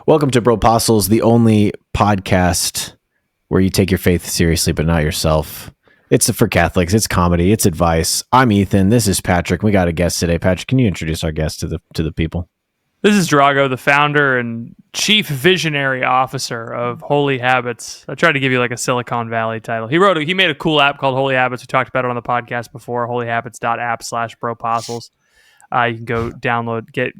Welcome to Bro Apostles, the only podcast where you take your faith seriously, but not yourself. It's for Catholics. It's comedy. It's advice. I'm Ethan. This is Patrick. We got a guest today. Patrick, can you introduce our guest to the people? This is Drago, the founder and chief visionary officer of Holy Habits. I tried to give you like a Silicon Valley title. He made a cool app called Holy Habits. We talked about it on the podcast before. holyhabits.app/broapostles. You can go download. You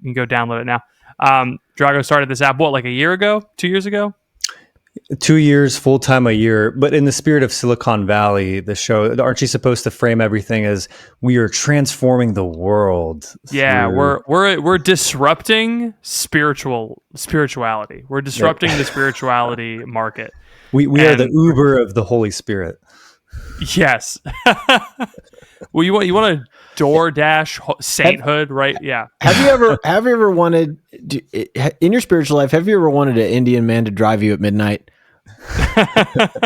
can go download it now. Drago started this app like a year ago, 2 years ago. 2 years, full time a year. But in the spirit of Silicon Valley, the show, aren't you supposed to frame everything as we are transforming the world? Yeah, we're disrupting spirituality. We're disrupting the spirituality market. We are the Uber of the Holy Spirit. Yes. Well, you want to DoorDash sainthood, right? Yeah. Have you ever wanted in your spiritual life? Have you ever wanted an Indian man to drive you at midnight?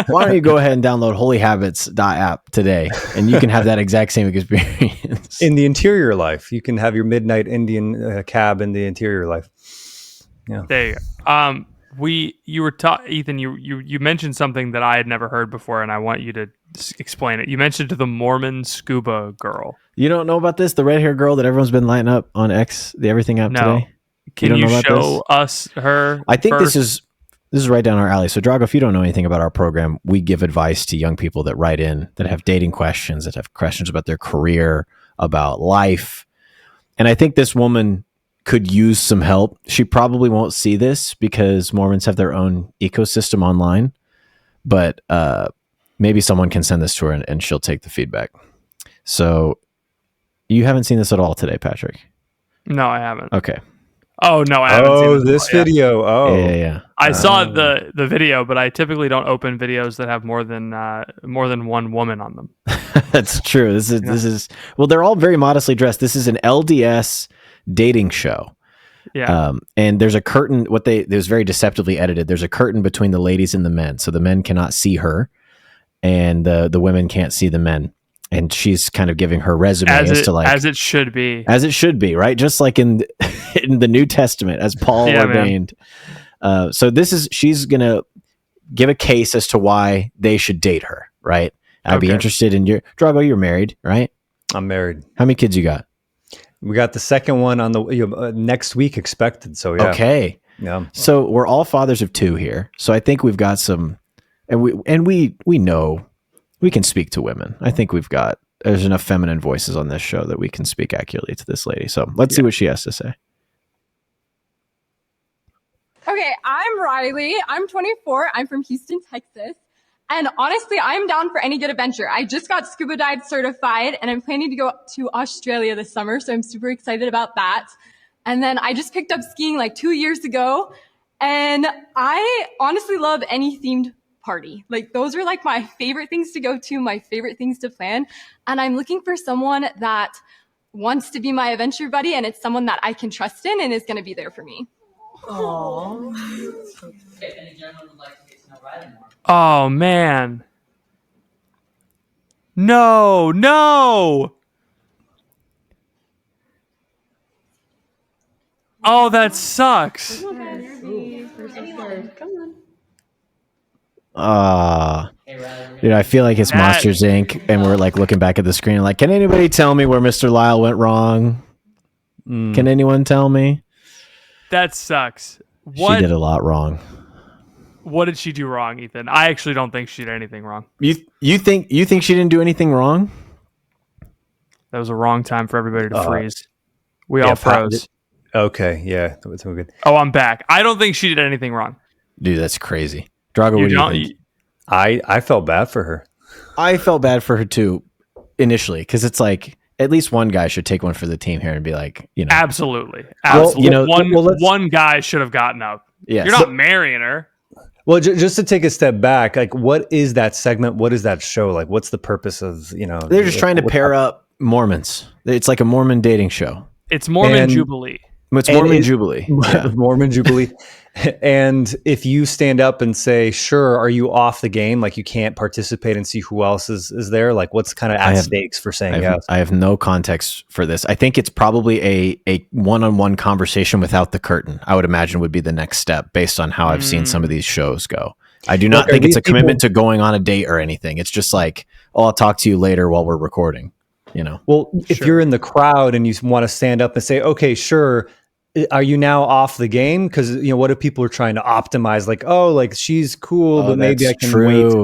Why don't you go ahead and download holyhabits.app today, and you can have that exact same experience in the interior life. You can have your midnight Indian cab in the interior life. Yeah. There you go. Ethan, you mentioned something that I had never heard before, and I want you to explain it. You mentioned the Mormon scuba girl. You don't know about this? The red hair girl that everyone's been lighting up on X, the Everything app today? Can you show us her? I think first? This is right down our alley. So Drago, if you don't know anything about our program, we give advice to young people that write in, that have dating questions, that have questions about their career, about life. And I think this woman could use some help. She probably won't see this because Mormons have their own ecosystem online, but maybe someone can send this to her and she'll take the feedback. So you haven't seen this at all today, Patrick? No, I haven't. Okay. Oh, no, I haven't seen this video. Yeah. Oh. Yeah. I saw the video, but I typically don't open videos that have more than one woman on them. That's true. This is well, they're all very modestly dressed. This is an LDS dating show. Yeah. And there's a curtain, it was very deceptively edited. There's a curtain between the ladies and the men. So the men cannot see her and the women can't see the men. And she's kind of giving her resume as it should be. As it should be, right? Just like in the New Testament, as Paul ordained. So she's going to give a case as to why they should date her, right? I'd be interested in Drago, you're married, right? I'm married. How many kids you got? We got the second one on the next week expected. So yeah. Okay. Yeah. So we're all fathers of two here. So I think we've got some, and we know we can speak to women. I think there's enough feminine voices on this show that we can speak accurately to this lady. So let's see what she has to say. Okay, I'm Riley. I'm 24. I'm from Houston, Texas. And honestly, I'm down for any good adventure. I just got scuba dive certified and I'm planning to go to Australia this summer. So I'm super excited about that. And then I just picked up skiing 2 years ago. And I honestly love any themed party. Those are my favorite things to go to, my favorite things to plan. And I'm looking for someone that wants to be my adventure buddy. And it's someone that I can trust in and is going to be there for me. Aww. Oh, man. No. Oh, that sucks. Come on. Dude, I feel like it's Monsters Inc. And we're looking back at the screen can anybody tell me where Mr. Lyle went wrong? Can anyone tell me? That sucks. She did a lot wrong. What did she do wrong, Ethan? I actually don't think she did anything wrong. You think she didn't do anything wrong? That was a wrong time for everybody to freeze. We all froze. Okay, yeah, that was so good. Oh, I'm back. I don't think she did anything wrong. Dude, that's crazy. Drago, what do you think? I felt bad for her. I felt bad for her too, initially, because it's at least one guy should take one for the team here and be Absolutely. Well, one guy should have gotten up. Yeah, you're not marrying her. Well, just to take a step back, what is that segment? What is that show? What's the purpose of, They're just trying to pair up Mormons. It's like a Mormon dating show. It's Mormon Jubilee. It's And Mormon Jubilee. Yeah. Mormon Jubilee. And if you stand up and say, sure, are you off the game? Like you can't participate and see who else is there? Like what's kind of at stakes for saying yes? I have no context for this. I think it's probably a one-on-one conversation without the curtain, I would imagine would be the next step based on how I've seen some of these shows go. I do not think it's a commitment to going on a date or anything. It's just like, oh, I'll talk to you later while we're recording, you know? Well, if you're in the crowd and you want to stand up and say, okay, sure, are you now off the game? Because what if people are trying to optimize? Like, oh, like she's cool, but maybe I can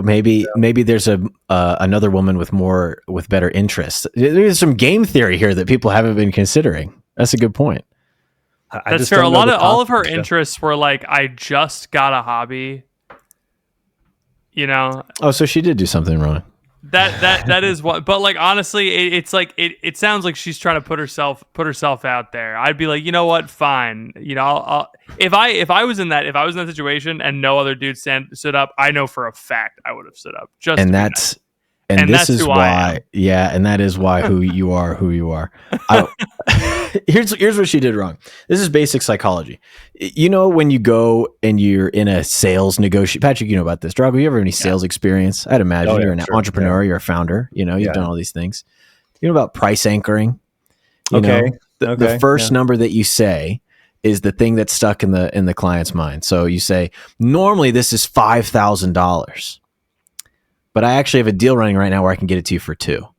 wait. Maybe there's another woman with better interests. There's some game theory here that people haven't been considering. That's a good point. That's fair. All of her interests were like, I just got a hobby. Oh, so she did do something wrong. That is what, but like honestly, it's like it sounds like she's trying to put herself out there. I'd be like, you know what, fine. I'll if I was in that situation and no other dude stood up, I know for a fact I would have stood up. And this is why, and that is why who you are. Here's what she did wrong. This is basic psychology. When you go and you're in a sales negotiation, Patrick, you know about this. Drago, you ever have any sales experience? I'd imagine you're an entrepreneur, you're a founder. You've done all these things. You know about price anchoring. The first number that you say is the thing that's stuck in the client's mind. So you say, normally this is $5,000. But I actually have a deal running right now where I can get it to you for $2,000.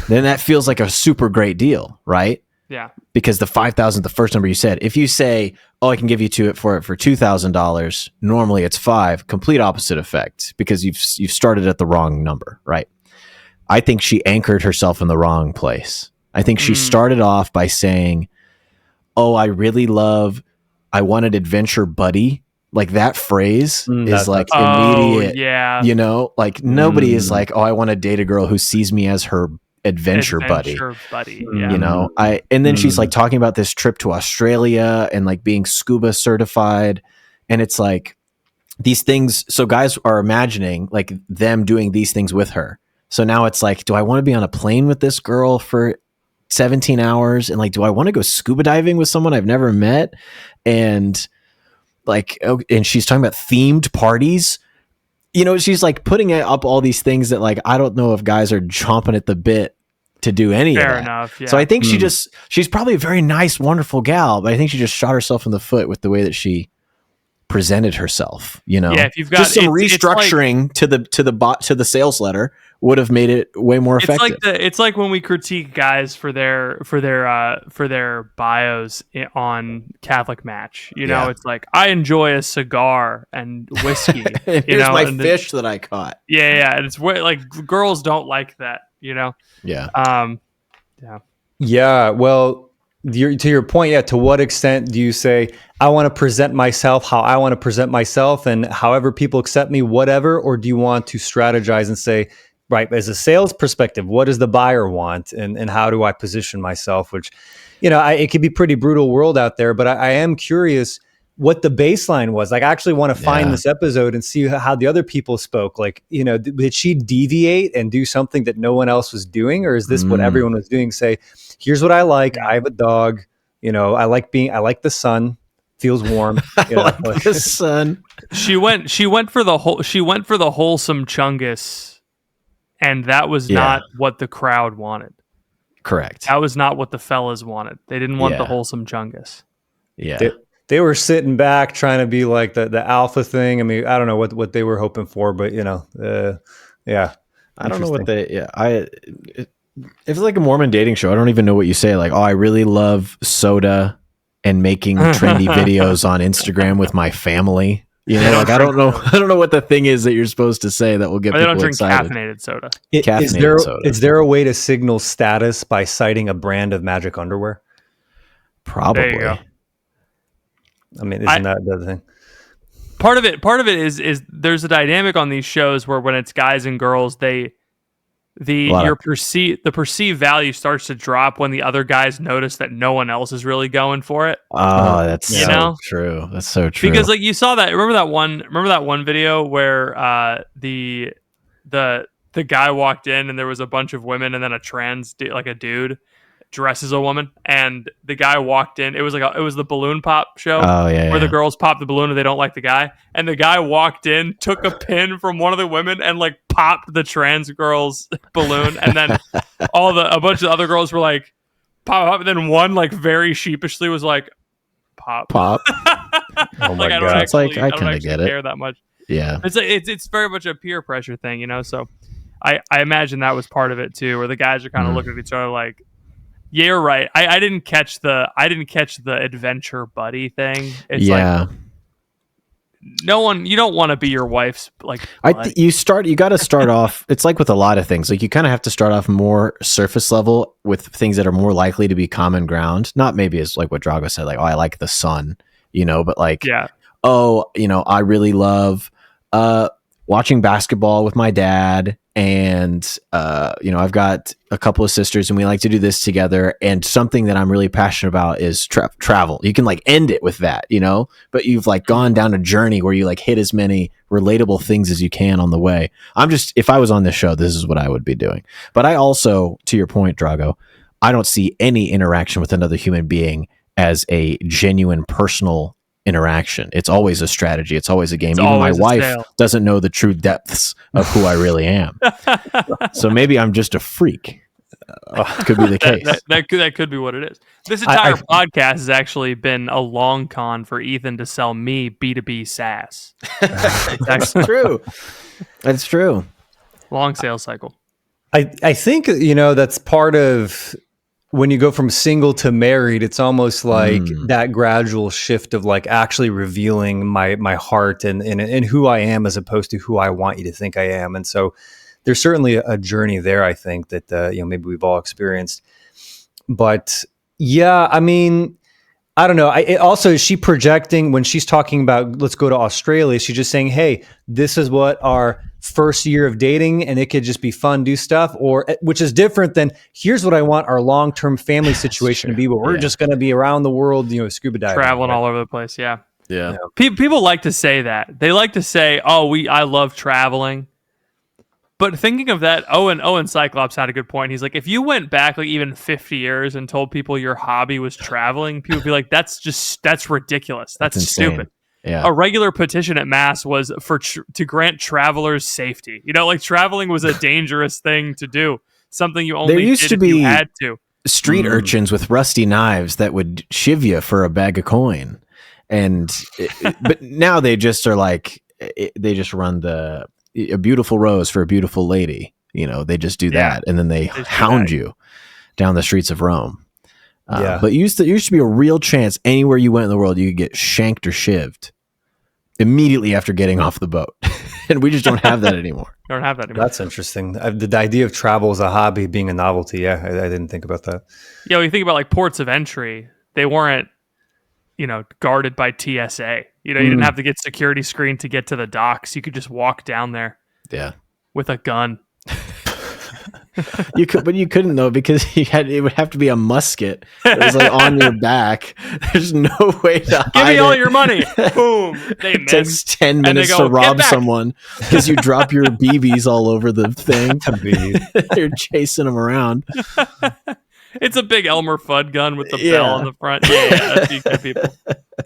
Then that feels like a super great deal, right? Yeah. Because the 5,000, the first number you said. If you say, "Oh, I can give you it for $2,000," normally it's $5,000. Complete opposite effect because you've started at the wrong number, right? I think she anchored herself in the wrong place. I think she started off by saying, "Oh, I want an adventure buddy." Like that phrase is like immediate. Yeah. Like nobody is like, "Oh, I want to date a girl who sees me as her adventure buddy." Yeah. And then she's like talking about this trip to Australia and like being scuba certified. And it's like these things. So guys are imagining like them doing these things with her. So now it's like, do I want to be on a plane with this girl for 17 hours? And like, do I want to go scuba diving with someone I've never met? And and she's talking about themed parties. She's like putting up all these things that like, I don't know if guys are chomping at the bit to do any of that. Fair enough. Yeah. So I think she's probably a very nice, wonderful gal, but I think she just shot herself in the foot with the way that she presented herself. Yeah, if you've got just some restructuring to the sales letter would have made it way more effective. It's like when we critique guys for their bios on Catholic Match. It's like, I enjoy a cigar and whiskey. Here's my fish that I caught. Yeah, and it's like girls don't like that. Yeah. Yeah. Well, to your point, to what extent do you say, I want to present myself how I want to present myself and however people accept me, whatever? Or do you want to strategize and say, right, as a sales perspective, what does the buyer want and how do I position myself? Which, it could be pretty brutal world out there, but I am curious what the baseline was. Like, I actually want to find this episode and see how the other people spoke. Like, did she deviate and do something that no one else was doing? Or is this what everyone was doing? Say, here's what I like. I have a dog. I like the sun. Feels warm. The sun. She went for the wholesome chungus, and that was not what the crowd wanted. Correct. That was not what the fellas wanted. They didn't want the wholesome chungus. Yeah. They were sitting back trying to be like the alpha thing. I mean, I don't know what they were hoping for, but I don't know what it's like a Mormon dating show. I don't even know what you say. Like, oh, I really love soda and making trendy videos on Instagram with my family. I don't know what the thing is that you're supposed to say that will get people excited. They don't drink caffeinated soda. Is there a way to signal status by citing a brand of magic underwear? Probably. There you go. I mean, isn't that the other thing? Part of it is there's a dynamic on these shows where when it's guys and girls, the perceived value starts to drop when the other guys notice that no one else is really going for it. Oh, that's true. That's so true. Because like you saw that. Remember that one video where the guy walked in and there was a bunch of women and then a trans like a dude. dress as a woman, and the guy walked in. It was like it was the balloon pop show Oh yeah, where yeah. the girls pop the balloon and they don't like the guy, and the guy walked in, took a pin from one of the women, and like popped the trans girl's balloon, and then a bunch of other girls were like pop, and then one like very sheepishly was like pop. Pop. Oh my Like, God. It's like, I don't kinda actually get it. care that much. Yeah. It's very much a peer pressure thing, you know. So I imagine that was part of it too, where the guys are kind of looking at each other like, yeah, you're right. I didn't catch the adventure buddy thing. It's like you don't want to be your wife's like buddy. You got to start off. It's like with a lot of things. Like you kind of have to start off more surface level with things that are more likely to be common ground. Not maybe as like what Drago said, like, oh, I like the sun, you know, but like, Yeah. oh, you know, I really love watching basketball with my dad, and you know, I've got a couple of sisters and we like to do this together, and something that I'm really passionate about is travel. You can like end it with that, you know, but you've like gone down a journey where you like hit as many relatable things as you can on the way. If I was on this show, this is what I would be doing. But I also, to your point, Drago, I don't see any interaction with another human being as a genuine personal interaction. It's always a strategy. It's always a game. Even my wife doesn't know the true depths of who I really am. So maybe I'm just a freak. Could be the case. That could be what it is. This entire podcast has actually been a long con for Ethan to sell me B2B SaaS. That's true. That's true. Long sales cycle. I think, you know, that's part of when you go from single to married, it's almost like that gradual shift of like actually revealing my heart and who I am as opposed to who I want you to think I am. And so there's certainly a journey there, I think, that, you know, maybe we've all experienced. But yeah, I mean, I don't know. Also, is she projecting when she's talking about let's go to Australia? She's just saying, hey, this is what our first year of dating, and it could just be fun, do stuff, or which is different than here's what I want our long-term family situation to be, where we're just going to be around the world, you know, scuba diving, traveling all over the place. Yeah. Yeah. People like to say that. They like to say, "Oh, I love traveling." But thinking of that, Owen Cyclops had a good point. He's like, if you went back like even 50 years and told people your hobby was traveling, people would be like, that's ridiculous. That's stupid. Yeah. A regular petition at Mass was to grant travelers safety. You know, like traveling was a dangerous thing to do. Something you only did if you had to. Street urchins with rusty knives that would shiv you for a bag of coin. But now they just are like, they just run a beautiful rose for a beautiful lady. You know, they just do that, and then they hound you down the streets of Rome. But there used to be a real chance anywhere you went in the world, you could get shanked or shivved immediately after getting off the boat. And we just don't have that anymore. Don't have that anymore. That's interesting. The idea of travel as a hobby being a novelty. Yeah, I didn't think about that. Yeah, when you think about like ports of entry, they weren't, you know, guarded by TSA. You know, you didn't have to get security screened to get to the docks. You could just walk down there. Yeah. With a gun. You could, but you couldn't though, because it would have to be a musket that was like on your back. There's no way to give hide me all it. your money. Boom. They It takes 10 minutes to rob someone because you drop your BBs all over the thing. You're chasing them around. It's a big Elmer Fudd gun with the bell on the front. Yeah, that's you good people.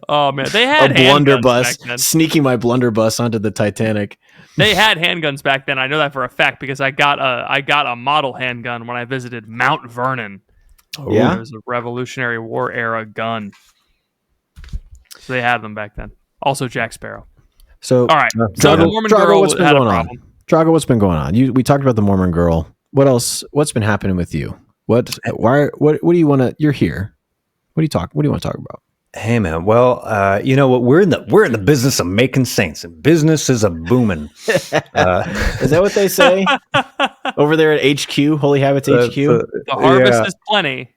Oh man, they had a blunderbuss, back then. sneaking my blunderbuss onto the Titanic. They had handguns back then. I know that for a fact because I got a model handgun when I visited Mount Vernon. Yeah, it was a Revolutionary War era gun. So they had them back then. Also, Jack Sparrow. So, all right. So the Mormon girl what's been had going a on? problem. Drago, what's been going on? We talked about the Mormon girl. What else? What's been happening with you? What do you want to? You're here. What do you want to talk about? Hey man, well, you know what? We're in the business of making saints, and business is a booming. Is that what they say over there at HQ, Holy Habits HQ? The harvest is plenty.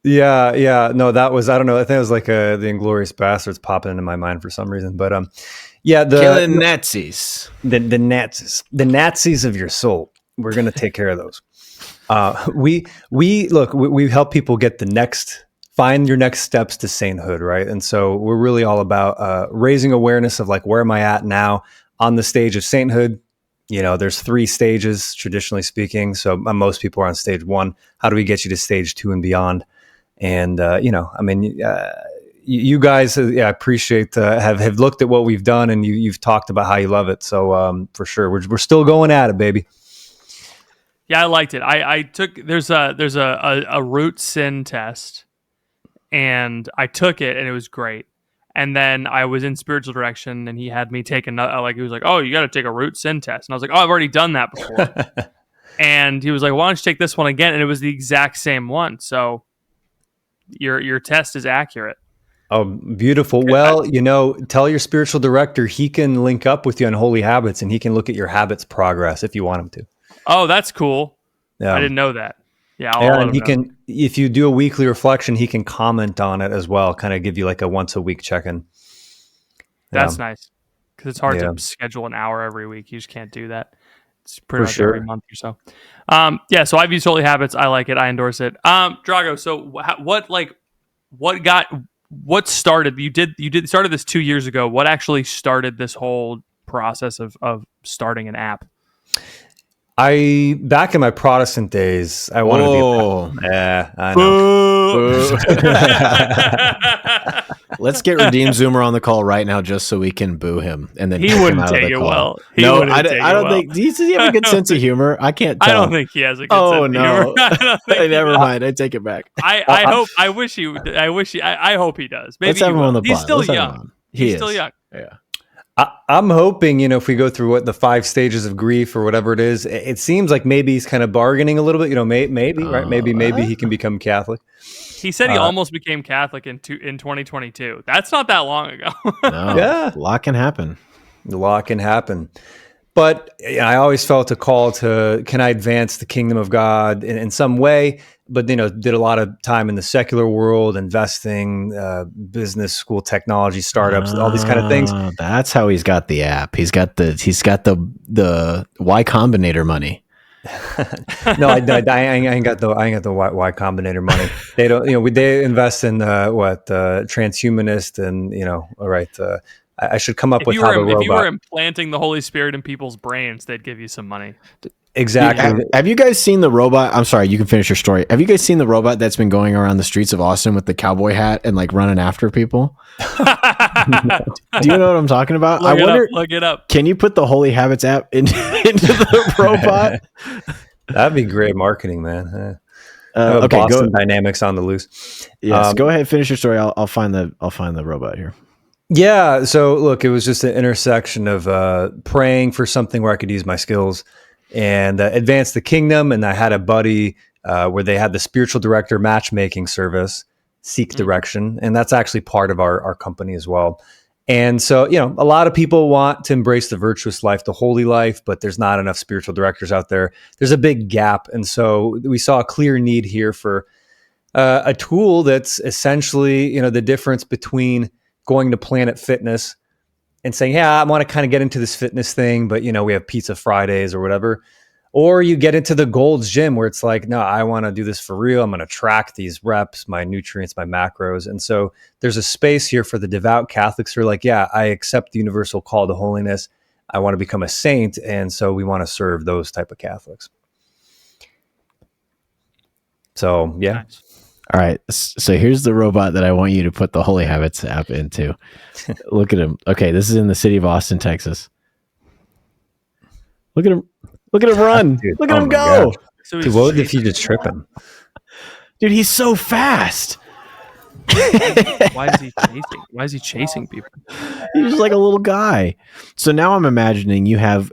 Yeah. No, that was, I don't know. I think it was like the Inglourious Bastards popping into my mind for some reason. But killing Nazis, the Nazis of your soul. We're gonna take care of those. We help people get find your next steps to sainthood, right? And so we're really all about raising awareness of like, where am I at now on the stage of sainthood? There's 3 stages traditionally speaking. So most people are on stage 1. How do we get you to stage 2 and beyond? And you guys, I appreciate have looked at what we've done, and you've talked about how you love it. So for sure, we're still going at it, baby. Yeah, I liked it. I took there's a root sin test, and I took it, and it was great. And then I was in spiritual direction, and he had me take another. He was like, "Oh, you got to take a root sin test," and I was like, "Oh, I've already done that before." And he was like, "Why don't you take this one again?" And it was the exact same one. So your test is accurate. Oh, beautiful. Well, tell your spiritual director he can link up with you on Holy Habits, and he can look at your habits progress if you want him to. Oh, that's cool. Yeah. I didn't know that. Yeah, and he can, if you do a weekly reflection, he can comment on it as well, kind of give you like a once a week check-in. That's nice, because it's hard to schedule an hour every week. You just can't do that. It's pretty much every month or so. So I've used Holy Habits. I like it. I endorse it. Drago, so what started? You started this 2 years ago. What actually started this whole process of starting an app? Back in my Protestant days, I wanted to be I know. Let's get Redeem Zoomer on the call right now, just so we can boo him, and then he wouldn't take it well. I don't think. Does he have a good sense of humor? I can't tell. I don't think he has a good sense of humor. Never mind. I take it back. I hope. I wish he. I hope he does. Maybe let's have him on the pod. He's still young. He's still young. Yeah. I'm hoping, if we go through the 5 stages of grief or whatever it is, it seems like maybe he's kind of bargaining a little bit. Maybe right? Maybe he can become Catholic. He said he almost became Catholic in 2022. That's not that long ago. No, yeah, a lot can happen. But I always felt a call to, can I advance the kingdom of God in some way? But, did a lot of time in the secular world, investing, business school, technology, startups, all these kind of things. That's how he's got the app. He's got the Y Combinator money. No, I ain't got the Y Combinator money. They don't, they invest in transhumanist and, all right. I should come up with how the robot. If you were implanting the Holy Spirit in people's brains, they'd give you some money. Exactly. Have you guys seen the robot? I'm sorry, you can finish your story. Have you guys seen the robot that's been going around the streets of Austin with the cowboy hat and running after people? Do you know what I'm talking about? Look it up. Can you put the Holy Habits app into the robot? That'd be great marketing, man. Okay, Boston Dynamics on the loose. Yes, go ahead, finish your story. I'll find the robot here. Yeah. So look, it was just an intersection of praying for something where I could use my skills and advance the kingdom. And I had a buddy where they had the spiritual director matchmaking service, Seek Direction. And that's actually part of our company as well. And so, a lot of people want to embrace the virtuous life, the holy life, but there's not enough spiritual directors out there. There's a big gap. And so we saw a clear need here for a tool that's essentially, the difference between going to Planet Fitness and saying, yeah, I want to kind of get into this fitness thing, but we have Pizza Fridays or whatever. Or you get into the Gold's Gym where it's like, no, I want to do this for real. I'm going to track these reps, my nutrients, my macros. And so there's a space here for the devout Catholics who are like, yeah, I accept the universal call to holiness. I want to become a saint. And so we want to serve those type of Catholics. So, yeah. Nice. All right. So here's the robot that I want you to put the Holy Habits app into. Look at him. Okay. This is in the city of Austin, Texas. Look at him. Look at him run. Dude, look at him go. So dude, what if you just trip him? Dude, he's so fast. Why is he chasing people? He's just like a little guy. So now I'm imagining you have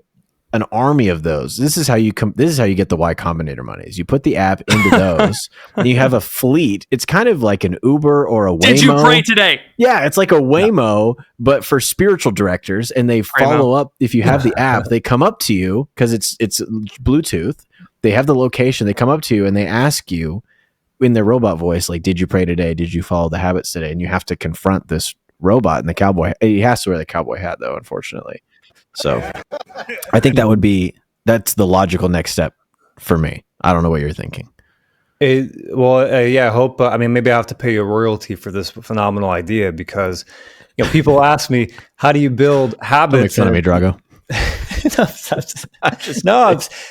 an army of those. This is how you get the Y Combinator monies. You put the app into those, and you have a fleet. It's kind of like an Uber or a Waymo. Did you pray today? Yeah, it's like a Waymo, but for spiritual directors, and they follow up. If you have the app, they come up to you because it's Bluetooth. They have the location. They come up to you and they ask you in their robot voice, like, "Did you pray today? Did you follow the habits today?" And you have to confront this robot in the cowboy. He has to wear the cowboy hat, though, unfortunately. So I think that's the logical next step for me. I don't know what you're thinking. I hope, maybe I have to pay you a royalty for this phenomenal idea because, people ask me, how do you build habits? Don't make fun of me, Drago.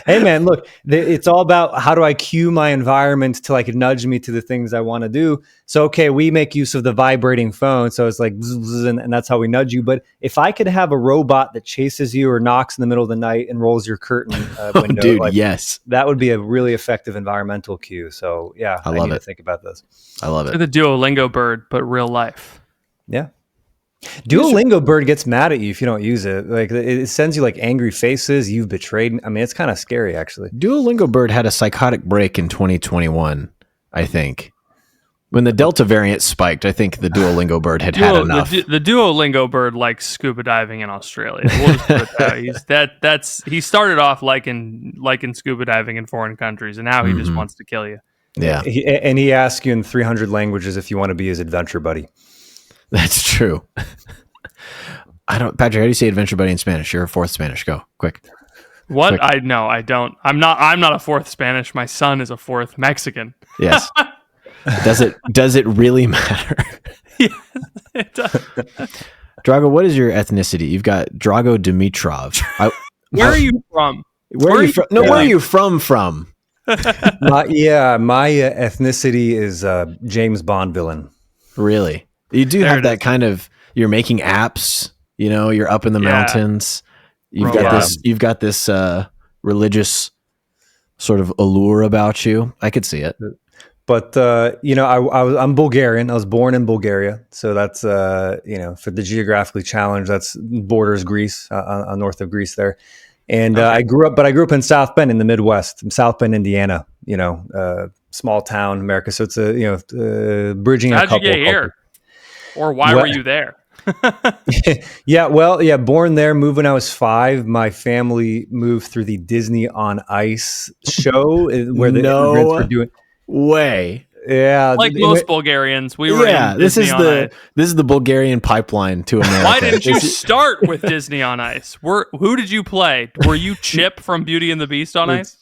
Hey man, look, it's all about how do I cue my environment to like nudge me to the things I want to do. So, okay, we make use of the vibrating phone. So it's like, and that's how we nudge you. But if I could have a robot that chases you or knocks in the middle of the night and rolls your curtain window, Dude, like, yes. that would be a really effective environmental cue. So yeah, I love need it. to think about this. I love It's it. like the Duolingo bird, but real life. Yeah. Duolingo bird gets mad at you if you don't use it. Like it sends you like angry faces. You've betrayed. I mean, it's kind of scary actually. Duolingo Bird had a psychotic break in 2021, I think. When the Delta variant spiked, I think the Duolingo Bird had enough. The Duolingo bird likes scuba diving in Australia. We'll just put it that. He started off liking scuba diving in foreign countries, and now he just wants to kill you. Yeah, And he asks you in 300 languages if you want to be his adventure buddy. that's true. Patrick, how do you say adventure buddy in Spanish? You're a fourth Spanish. Go, quick. What? Quick. I don't. I'm not a fourth Spanish. My son is a fourth Mexican. Yes. Does it really matter? Yes, it does. Drago, what is your ethnicity? You've got Drago Dimitrov. Where are you from? Where are you from? No, where are you from? My ethnicity is James Bond villain. Really? You do There have it that is. kind of. You're making apps. You know, you're up in the Yeah. mountains. You've Yeah. got this religious sort of allure about you. I could see it. But I'm Bulgarian. I was born in Bulgaria, so that's for the geographically challenged. That's borders Greece, north of Greece there. And Okay. I grew up in South Bend in the Midwest, in South Bend, Indiana. Small town, America. So it's bridging a How'd you couple. get here? Or why Well- were you there? Born there, moved when I was 5. My family moved through the Disney on Ice show where the immigrants were doing. Way. Yeah, Like most Bulgarians, we were in This Disney is on Ice. this is the Bulgarian pipeline to America. Why didn't you start with Disney on Ice? Who did you play? Were you Chip from Beauty and the Beast on Ice?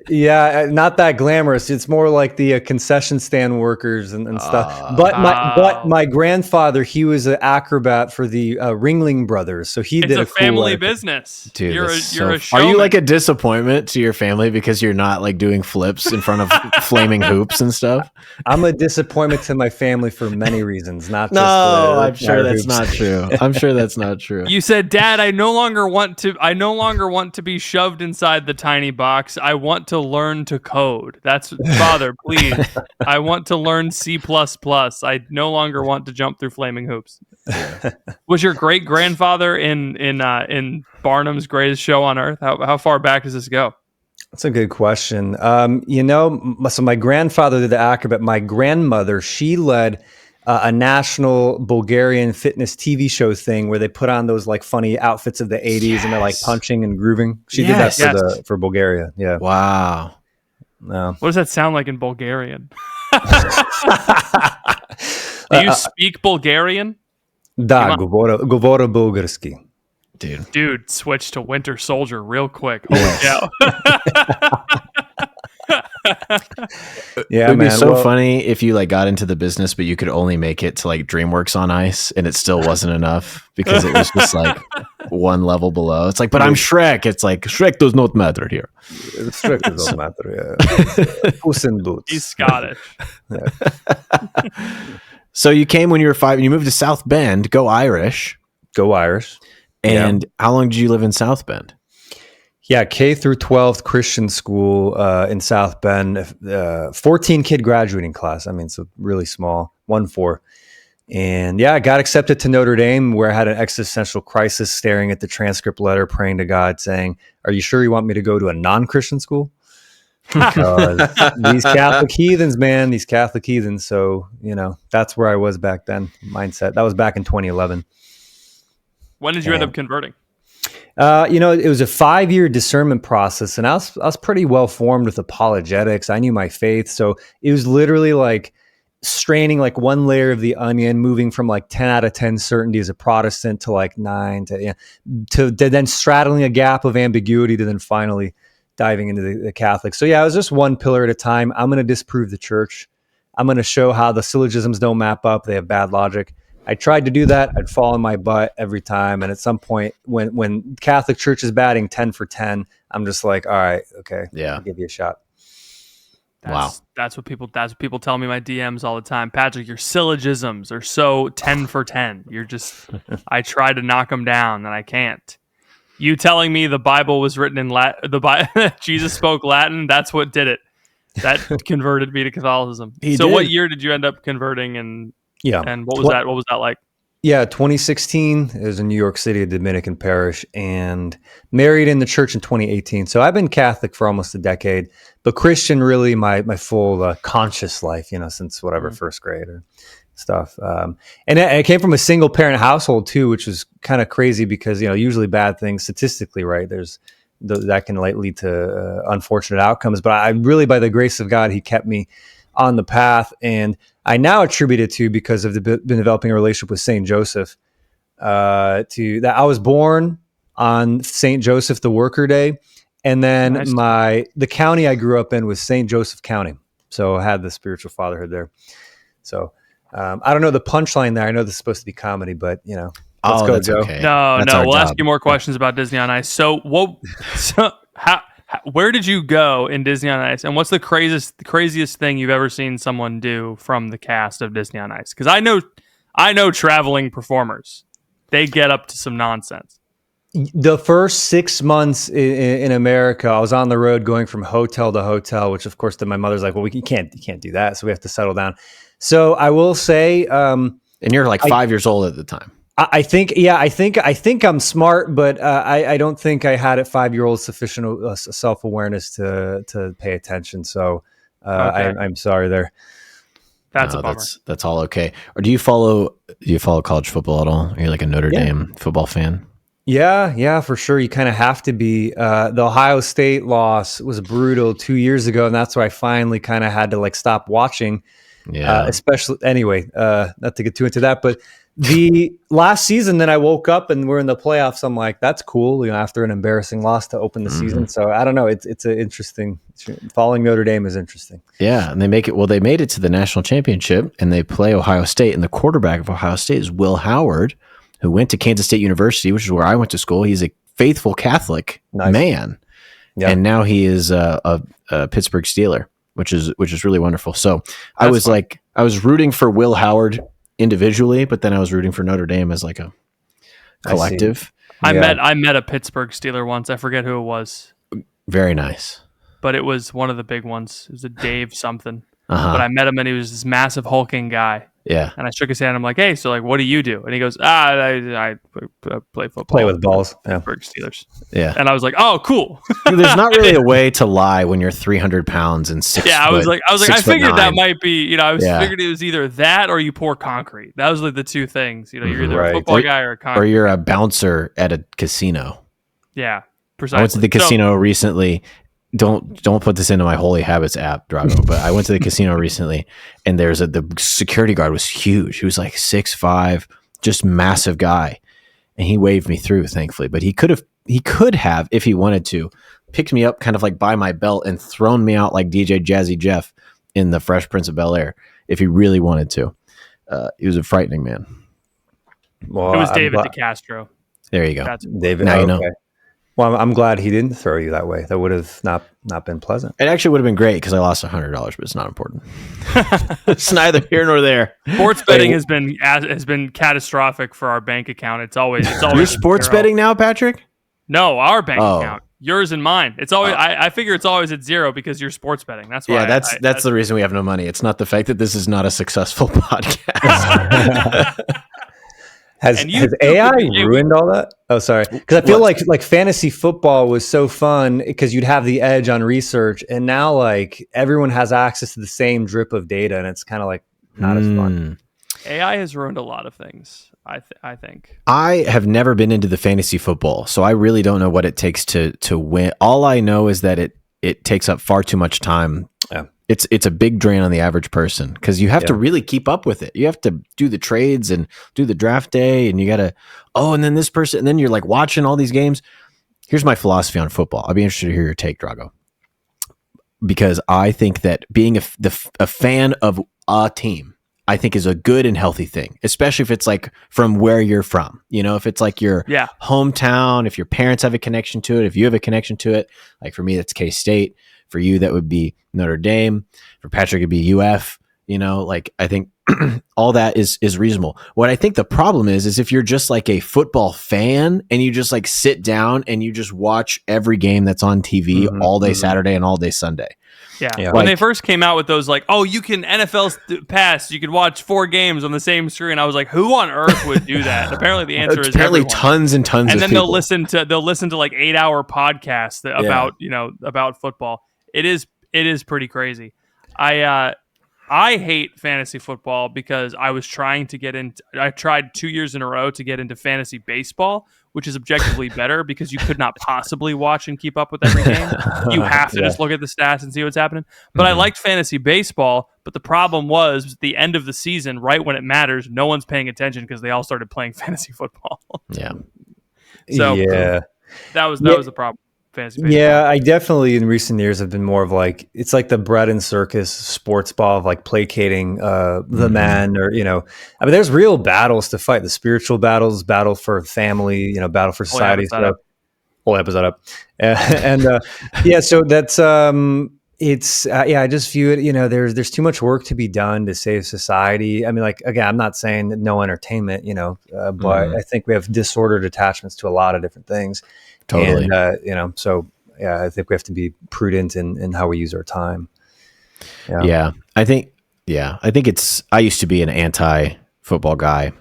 Not that glamorous. It's more like the concession stand workers and stuff. But Oh. my grandfather, he was an acrobat for the Ringling Brothers, so he It's did a a cool family like, business. Dude, you're that's a are showman. you like a disappointment to your family because you're not like doing flips in front of flaming hoops and stuff? I'm a disappointment to my family for many reasons. Not just I'm sure fire that's hoops. not true. I'm sure that's not true. You said, "Dad, I no longer want to be shoved inside the tiny box. I want to learn to code." That's Father, please. I want to learn C++. I no longer want to jump through flaming hoops. Was your great grandfather in Barnum's Greatest Show on Earth? How far back does this go? That's a good question. So my grandfather did the acrobat. My grandmother, she led a national Bulgarian fitness TV show thing where they put on those like funny outfits of the 80s and they're like punching and grooving. She did that Yes. for Bulgaria. Yeah. Wow. No. What does that sound like in Bulgarian? Do you speak Bulgarian? Da, govora bulgarski. Dude. Dude, switch to Winter Soldier real quick. Holy cow. Yeah, It would be man. so Well, funny if you like got into the business, but you could only make it to like DreamWorks on Ice, and it still wasn't enough because it was just like one level below. It's like, but I'm Shrek. It's like Shrek does not matter here. It's strict, it doesn't matter. Yeah. Puss in Boots. He's Scottish. So you came when you were 5, and you moved to South Bend. Go Irish! Go Irish. And how long did you live in South Bend? Yeah, K through 12th Christian school in South Bend. 14 kid graduating class. I mean, so really small. 1-4. And yeah, I got accepted to Notre Dame, where I had an existential crisis, staring at the transcript letter, praying to God, saying, "Are you sure you want me to go to a non-Christian school?" Because these Catholic heathens, man, these Catholic heathens. So, that's where I was back then. Mindset. That was back in 2011. When did you end up converting? It was a 5-year discernment process, and I was pretty well formed with apologetics. I knew my faith, so it was literally like straining like one layer of the onion, moving from like 10 out of 10 certainty as a Protestant to like 9 to then straddling a gap of ambiguity to then finally diving into the Catholic. So yeah, it was just one pillar at a time. I'm going to disprove the church. I'm going to show how the syllogisms don't map up. They have bad logic. I tried to do that. I'd fall on my butt every time. And at some point, when Catholic Church is batting 10 for 10, I'm just like, all right, okay, Yeah. I'll give you a shot. That's what people tell me in my DMs all the time. Patrick, your syllogisms are so 10 for 10. You're just I try to knock them down and I can't. You telling me the Bible was written in Latin, Jesus spoke Latin, that's what did it. That converted me to Catholicism. What year did you end up converting and what was that? What was that like? Yeah, 2016 is in New York City, a Dominican parish, and married in the church in 2018. So I've been Catholic for almost a decade, but Christian really my full conscious life, since whatever first grade or stuff. And I came from a single parent household too, which was kind of crazy because usually bad things statistically, right? That can lead to unfortunate outcomes. But I really, by the grace of God, He kept me on the path, and I now attribute it to because of been developing a relationship with Saint Joseph. To that, I was born on Saint Joseph, the Worker Day, and then the county I grew up in was Saint Joseph County, so I had the spiritual fatherhood there. So I don't know the punchline there. I know this is supposed to be comedy, but let's go, Joe. Okay. No, we'll ask you more questions about Disney on Ice. So where did you go in Disney on Ice, and what's the craziest thing you've ever seen someone do from the cast of Disney on Ice? Because I know traveling performers, they get up to some nonsense. The first 6 months in America, I was on the road going from hotel to hotel, which of course then my mother's like, well, you can't do that, so we have to settle down. So I will say, and you're like 5 years old at the time. I think I'm smart, but I don't think I had at 5-year-old sufficient self-awareness to pay attention. So I'm sorry there. That's a bummer. That's all okay. Or do you follow college football at all? Are you like a Notre Dame football fan? Yeah, for sure. You kind of have to be. The Ohio State loss was brutal 2 years ago, and that's why I finally kind of had to stop watching. Yeah. Especially anyway, not to get too into that, but the last season, then I woke up and we're in the playoffs. I'm like, that's cool. After an embarrassing loss to open the season. So I don't know. It's an interesting. Following Notre Dame is interesting. Yeah, and they make it. Well, they made it to the national championship, and they play Ohio State, and the quarterback of Ohio State is Will Howard, who went to Kansas State University, which is where I went to school. He's a faithful Catholic man, and now he is a Pittsburgh Steeler, which is really wonderful. So I was rooting for Will Howard individually, but then I was rooting for Notre Dame as like a collective. I met a Pittsburgh Steeler once. I forget who it was. Very nice, but it was one of the big ones. It was a Dave something. But I met him and he was this massive hulking guy. Yeah. And I shook his hand. I'm like, hey, so what do you do? And he goes, I play football. Play with balls. Pittsburgh Steelers. Yeah. And I was like, oh, cool. There's not really a way to lie when you're 300 pounds and 6 Yeah, I was like, I figured 9. that might be, figured it was either that or you pour concrete. That was like the two things. You're either a football guy or a concrete. Or you're a bouncer at a casino. Yeah, precisely. I went to the casino recently. Don't put this into my Holy Habits app, Drago, but I went to the casino recently, and the security guard was huge. He was like 6'5", just massive guy, and he waved me through, thankfully. But he could have, if he wanted to, picked me up kind of like by my belt and thrown me out like DJ Jazzy Jeff in the Fresh Prince of Bel-Air if he really wanted to. He was a frightening man. Well, it was David DeCastro. There you go. That's David. Now you know. Well, I'm glad he didn't throw you that way. That would have not been pleasant. It actually would have been great because I lost $100, but it's not important. It's neither here nor there. Sports betting has been catastrophic for our bank account. It's always You're sports betting now, Patrick? No, our bank account. Yours and mine. It's always. I figure it's always at zero because you're sports betting. That's why. Yeah, that's the reason we have no money. It's not the fact that this is not a successful podcast. Has AI ruined all that? Oh, sorry. Because I feel like fantasy football was so fun because you'd have the edge on research, and now like everyone has access to the same drip of data, and it's kind of like not as fun. AI has ruined a lot of things. I think. I have never been into the fantasy football, so I really don't know what it takes to win. All I know is that it takes up far too much time. Yeah. It's a big drain on the average person because you have to really keep up with it. You have to do the trades and do the draft day, and you got to, and then this person, and then you're like watching all these games. Here's my philosophy on football. I'd be interested to hear your take, Drago, because I think that being a fan of a team, I think is a good and healthy thing, especially if it's like from where you're from. If it's like your hometown, if your parents have a connection to it, if you have a connection to it. Like for me, that's K-State. For you, that would be Notre Dame. For Patrick, it'd be UF. Like I think all that is reasonable. What I think the problem is if you're just like a football fan and you just like sit down and you just watch every game that's on TV all day Saturday and all day Sunday. Yeah. When they first came out with those, like, oh, you can NFL pass, you could watch 4 games on the same screen. I was like, who on earth would do that? Apparently, the answer is everyone. Tons and tons. And of then people. they'll listen to like 8-hour podcasts about football. It is pretty crazy. I hate fantasy football because I was trying to get into. I tried 2 years in a row to get into fantasy baseball, which is objectively better because you could not possibly watch and keep up with every game. You have to just look at the stats and see what's happening. But I liked fantasy baseball, but the problem was at the end of the season, right when it matters, no one's paying attention because they all started playing fantasy football. So that was the problem. Fantasy baseball. Yeah, I definitely in recent years have been more of like, it's like the bread and circus sports ball of like placating the man, or I mean, there's real battles to fight, the spiritual battles, battle for family, battle for society. Whole episode up. So that's I just view it, there's too much work to be done to save society. I mean, like, again, I'm not saying that no entertainment, but I think we have disordered attachments to a lot of different things. Totally. And, I think we have to be prudent in how we use our time. I think I used to be an anti-football guy.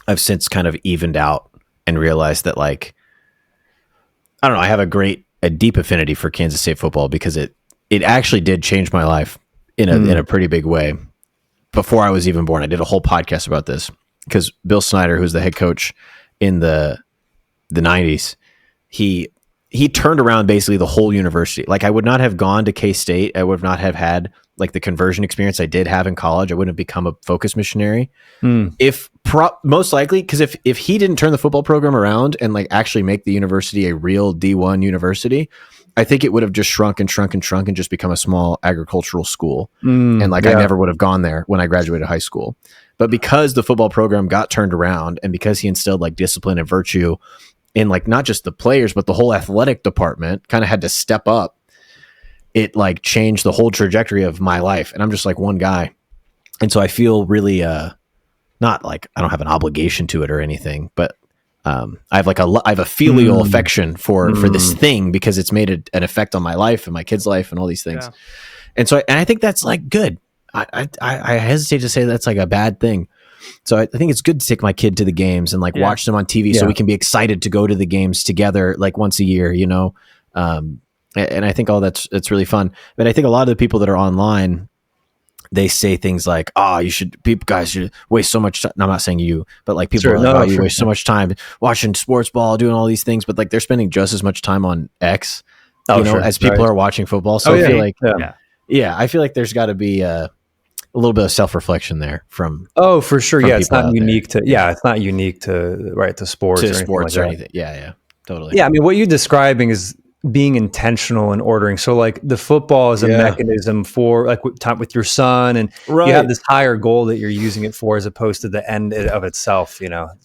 I've since kind of evened out and realized that, like, I don't know, I have a deep affinity for Kansas State football because it actually did change my life in a pretty big way. Before I was even born, I did a whole podcast about this because Bill Snyder, who's the head coach in the 90s, he turned around basically the whole university. Like, I would not have gone to K-State. I would not have had like the conversion experience I did have in college. I wouldn't have become a focus missionary. Most likely, because if he didn't turn the football program around and like actually make the university a real D1 university, I think it would have just shrunk and just become a small agricultural school. And like, I never would have gone there when I graduated high school. But because the football program got turned around and because he instilled like discipline and virtue in like not just the players, but the whole athletic department kind of had to step up. It like changed the whole trajectory of my life. And I'm just like one guy. And so I feel really, not like I don't have an obligation to it or anything, but I have a filial affection for this thing because it's made an effect on my life and my kid's life and all these things. Yeah. And so, I think that's like good. I hesitate to say that's like a bad thing. So I think it's good to take my kid to the games and like watch them on TV so we can be excited to go to the games together like once a year, and I think all that's really fun. But I think a lot of the people that are online, they say things like, guys should waste so much time. No, I'm not saying you, but like people you waste so much time watching sports ball, doing all these things, but like they're spending just as much time on X, as people are watching football. So I feel like, I feel like there's got to be a little bit of self-reflection there from. Oh, for sure. Yeah. It's not unique to, it's not unique to sports or anything. Yeah. Totally. Yeah. I mean, what you're describing is being intentional and ordering. So like the football is a mechanism for like time with your son, and you have this higher goal that you're using it for as opposed to the end of itself, or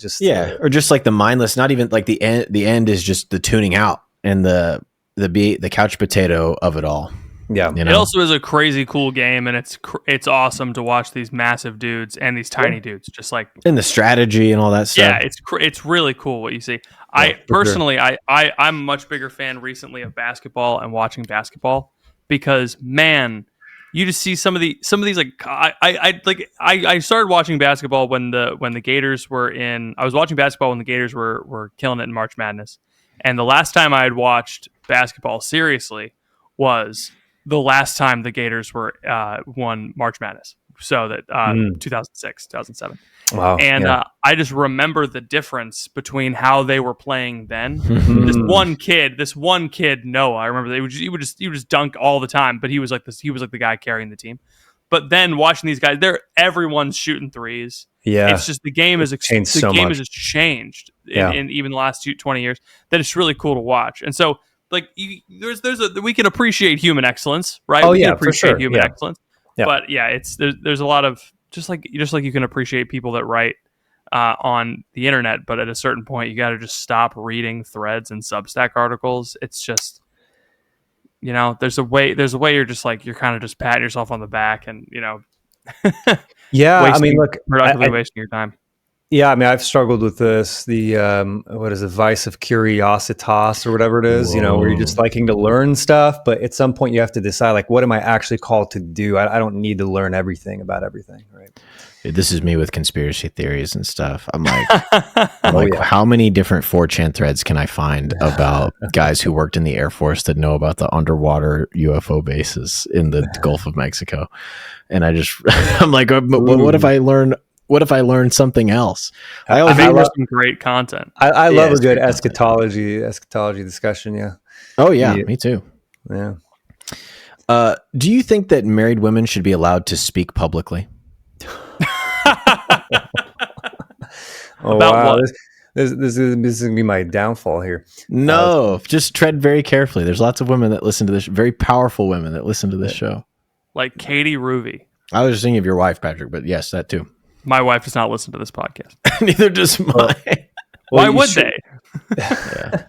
just like the mindless, not even like the end is just the tuning out and the couch potato of it all. Yeah. It also is a crazy cool game, and it's awesome to watch these massive dudes and these tiny dudes, just like and the strategy and all that stuff. Yeah, it's really cool what you see. I personally, I'm a much bigger fan recently of basketball and watching basketball because, man, you just see some of these like I started watching basketball when the Gators were in. I was watching basketball when the Gators were killing it in March Madness, and the last time I had watched basketball seriously was the last time the Gators won March Madness. So that 2006, 2007. Wow. And I just remember the difference between how they were playing then. This one kid, Noah, I remember he would just dunk all the time, but he was like the guy carrying the team. But then watching these guys, everyone's shooting threes. Yeah. It's just the game has just changed in even the last 20 years. That it's really cool to watch. And so like we can appreciate human excellence, right? Oh, we can for sure. human excellence. Yeah. But there's a lot of just like you can appreciate people that write on the internet, but at a certain point, you got to just stop reading threads and Substack articles. It's just, there's a way you're just like, you're kind of just patting yourself on the back and, Yeah, I mean, look, productively wasting your time. Yeah, I mean, I've struggled with this. The what is it, vice of curiositas or whatever it is, where you're just liking to learn stuff, but at some point you have to decide, like, what am I actually called to do? I don't need to learn everything about everything, right? This is me with conspiracy theories and stuff. I'm like, how many different 4chan threads can I find about guys who worked in the Air Force that know about the underwater UFO bases in the Gulf of Mexico? And I'm like, what if I learn? What if I learn something else? I love some great content. I love a good eschatology discussion. Yeah. Oh yeah, me too. Yeah. Do you think that married women should be allowed to speak publicly? What? This is gonna be my downfall here. No, just tread very carefully. There's lots of women that listen to this, very powerful women that listen to this show. Like Katie Ruby. I was just thinking of your wife, Patrick, but yes, that too. My wife does not listen to this podcast. Neither does mine. Why would they? Yeah.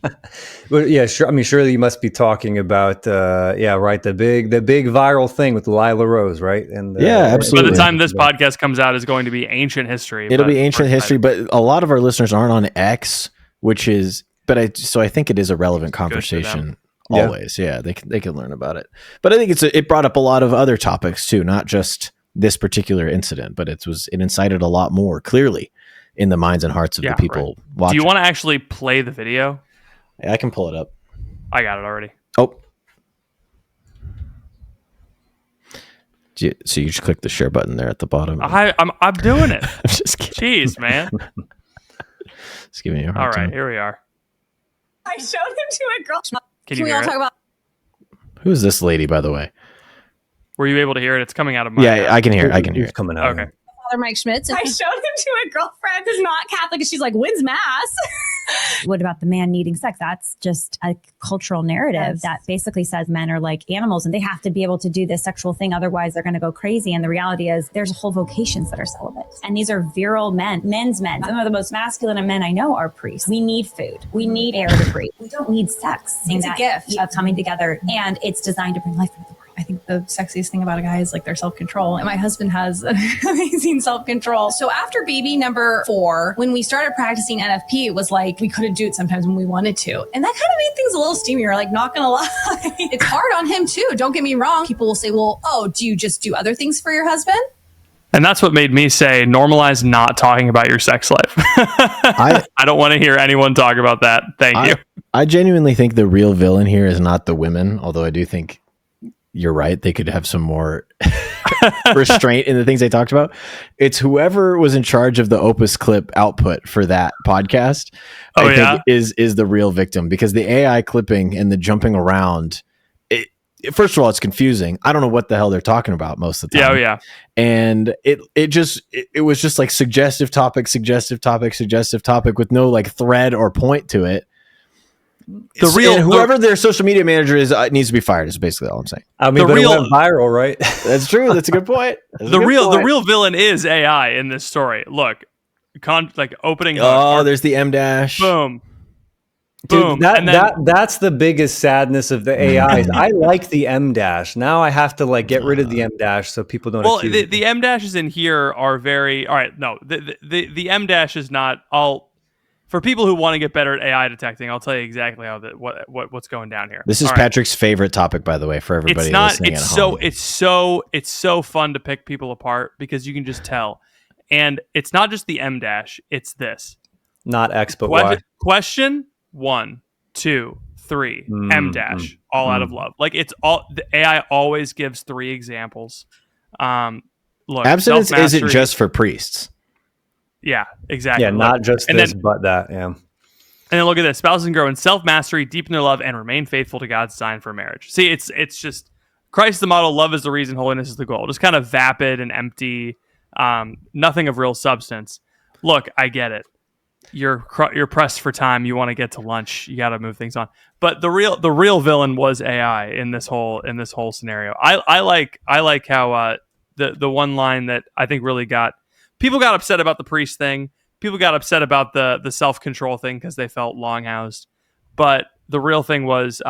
Well, yeah, sure. I mean, surely you must be talking about, right, the big viral thing with Lila Rose, right? And absolutely. By the time this podcast comes out, is going to be ancient history. It'll be ancient history, but a lot of our listeners aren't on X, so I think it is a relevant conversation. Always, they can learn about it. But I think it brought up a lot of other topics too, not just this particular incident, but it incited a lot more clearly in the minds and hearts of the people watching. Do you want to actually play the video? I can pull it up. I got it already. Oh. So you just click the share button there at the bottom. I'm doing it. I'm just kidding. Jeez, man. It's giving you a hard time. All right, here we are. I showed him to a girl. Can we all talk about? Who is this lady, by the way? Were you able to hear it? It's coming out of my mouth. I can hear it. I can hear it coming out. Okay. Father Mike Schmitz. I showed him to a girlfriend who's not Catholic, and she's like, "When's mass?" What about the man needing sex? That's just a cultural narrative that basically says men are like animals and they have to be able to do this sexual thing. Otherwise, they're going to go crazy. And the reality is there's whole vocations that are celibate. And these are virile men's men. Some of the most masculine of men I know are priests. We need food. We need air to breathe. We don't need sex. It's a gift of coming together. And it's designed to bring life into the world. I think the sexiest thing about a guy is like their self-control. And my husband has amazing self-control. So after baby number 4, when we started practicing NFP, it was like we couldn't do it sometimes when we wanted to. And that kind of made things a little steamier, like not gonna lie. It's hard on him too. Don't get me wrong. People will say, well, do you just do other things for your husband? And that's what made me say, normalize not talking about your sex life. I don't want to hear anyone talk about that. Thank you. I genuinely think the real villain here is not the women, although I do think you're right. They could have some more restraint in the things they talked about. It's whoever was in charge of the Opus clip output for that podcast. I think is the real victim, because the AI clipping and the jumping around, first of all, it's confusing. I don't know what the hell they're talking about most of the time. Yeah. And it was just like suggestive topic with no like thread or point to it. Whoever their social media manager is needs to be fired. Is basically all I'm saying. I mean, it went viral, right? That's true. That's a good point. The real villain is AI in this story. Look, opening. There's the M dash. Boom. Dude, that's the biggest sadness of the AI. I like the M dash. Now I have to get rid of the M dash so people don't. Well, the M dashes in here are very all right. No, the M dash is not all. For people who want to get better at AI detecting, I'll tell you exactly how what's going down here. This is Patrick's favorite topic, by the way, for everybody listening at home. It's so fun to pick people apart because you can just tell. And it's not just the M dash, it's this. Not X, but Y. Question 1, 2, 3, M dash, all out of love. Like it's all the AI always gives 3 examples. Look, abstinence isn't just for priests. Yeah, exactly. Yeah, not just but that. Yeah. And then look at this: spouses can grow in self-mastery, deepen their love, and remain faithful to God's design for marriage. See, it's just Christ the model, love is the reason, holiness is the goal. Just kind of vapid and empty, nothing of real substance. Look, I get it. You're pressed for time. You want to get to lunch. You got to move things on. But the real villain was AI in this whole scenario. I like how the one line that I think really got people got upset about the priest thing. People got upset about the self-control thing because they felt long-housed. But the real thing was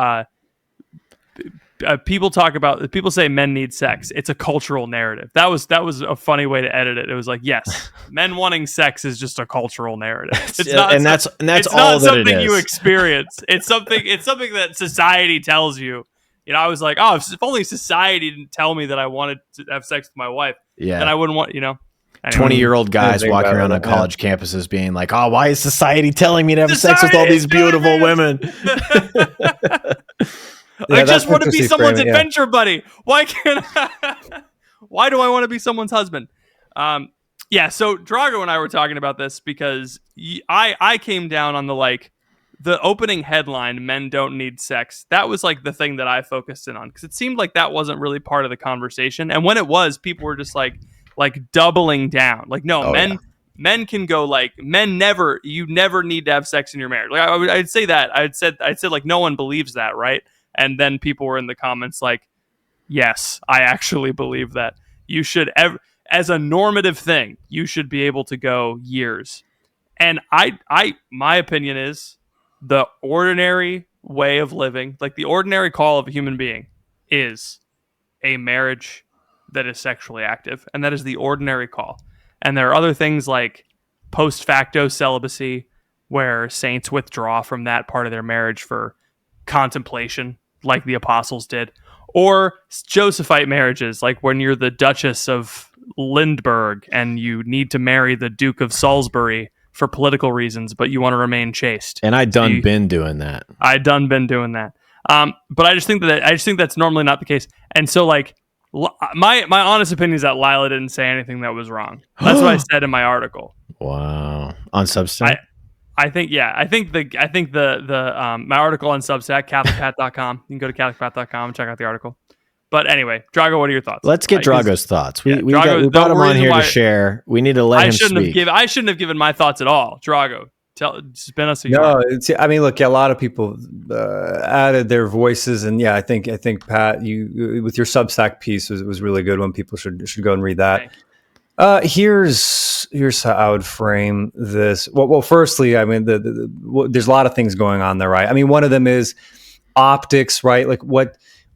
people say men need sex. It's a cultural narrative. That was a funny way to edit it. It was like, yes, men wanting sex is just a cultural narrative. It's not, and that's it's all not that something it is. you experience. It's something that society tells you. You know, I was like, oh, if only society didn't tell me that I wanted to have sex with my wife, then I wouldn't want, you know. Anyway. 20-year-old guys walking around on college campuses being like, oh, why is society telling me to have sex with all these beautiful women? I just want to be someone's adventure buddy. Why can't I? Why do I want to be someone's husband? Yeah, so Drago and I were talking about this because I came down on the opening headline, men don't need sex. That was like the thing that I focused in on because it seemed like that wasn't really part of the conversation. And when it was, people were just like doubling down. Like, no, men can go you never need to have sex in your marriage. Like I'd say that. I'd said like no one believes that, right? And then people were in the comments like, yes, I actually believe that. You should as a normative thing, you should be able to go years. And my opinion is the ordinary way of living, like the ordinary call of a human being, is a marriage that is sexually active. And that is the ordinary call. And there are other things like post facto celibacy, where saints withdraw from that part of their marriage for contemplation, like the apostles did. Or Josephite marriages, like when you're the Duchess of Lindbergh and you need to marry the Duke of Salisbury for political reasons, but you want to remain chaste. And been doing that. Been doing that. But I just think that's normally not the case. And so like my honest opinion is that Lila didn't say anything that was wrong. That's what I said in my article. Wow. On Substack? I think the my article on Substack, CatholicPat.com. You can go to CatholicPat.com and check out the article. But anyway, Drago, what are your thoughts? Let's get Drago's thoughts. We brought him on here to share. We need to let him speak. I shouldn't have given my thoughts at all. Drago, spin us a yarn. No, I mean, look, a lot of people added their voices, and I think Pat, you with your Substack piece was really good. One people should go and read that. Here's how I would frame this. Well, firstly, I mean, there's a lot of things going on there, right? I mean, one of them is optics, right? Like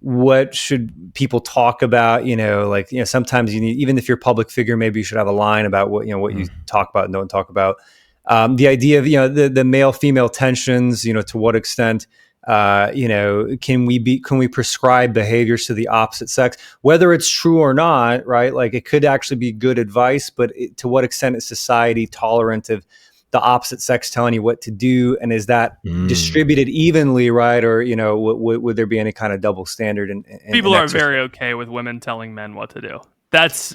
what should people talk about? Sometimes you need, even if you're a public figure, maybe you should have a line about what you talk about and don't talk about. The idea of the male female tensions, to what extent can we prescribe behaviors to the opposite sex, whether it's true or not, right? Like it could actually be good advice, but to what extent is society tolerant of the opposite sex telling you what to do, and is that distributed evenly, right? Or would there be any kind of double standard? People are very okay with women telling men what to do. That's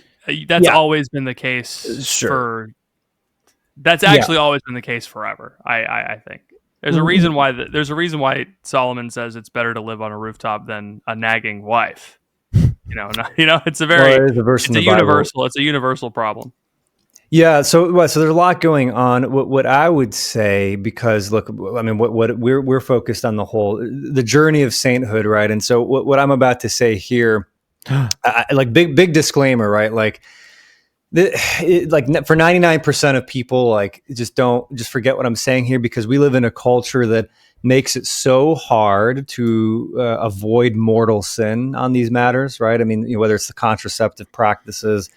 always been the case. Sure. That's actually always been the case forever. I think. There's a reason why Solomon says it's better to live on a rooftop than a nagging wife. It's a universal problem. Yeah, so there's a lot going on. What I would say, because look, I mean, what we're focused on the journey of sainthood, right? And so what I'm about to say here, like big disclaimer, right? Like. For 99% of people, like just forget what I'm saying here, because we live in a culture that makes it so hard to avoid mortal sin on these matters, right? I mean, whether it's the contraceptive practices,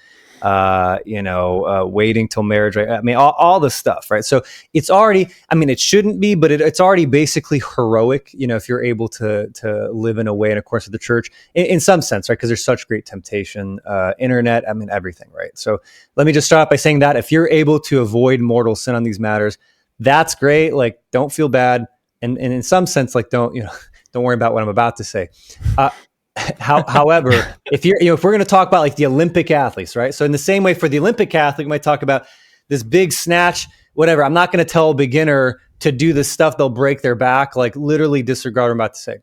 waiting till marriage, right? I mean, all this stuff, right? So it's already, I mean, it shouldn't be, but it's already basically heroic, if you're able to live in a way, and of course with the church in some sense, right? Because there's such great temptation, internet, I mean, everything, right? So let me just start by saying that if you're able to avoid mortal sin on these matters, that's great. Like, don't feel bad. And in some sense, like, don't worry about what I'm about to say. However, if we're going to talk about like the Olympic athletes, right? So in the same way for the Olympic athlete, we might talk about this big snatch, whatever. I'm not going to tell a beginner to do this stuff. They'll break their back, like literally disregard what I'm about to say.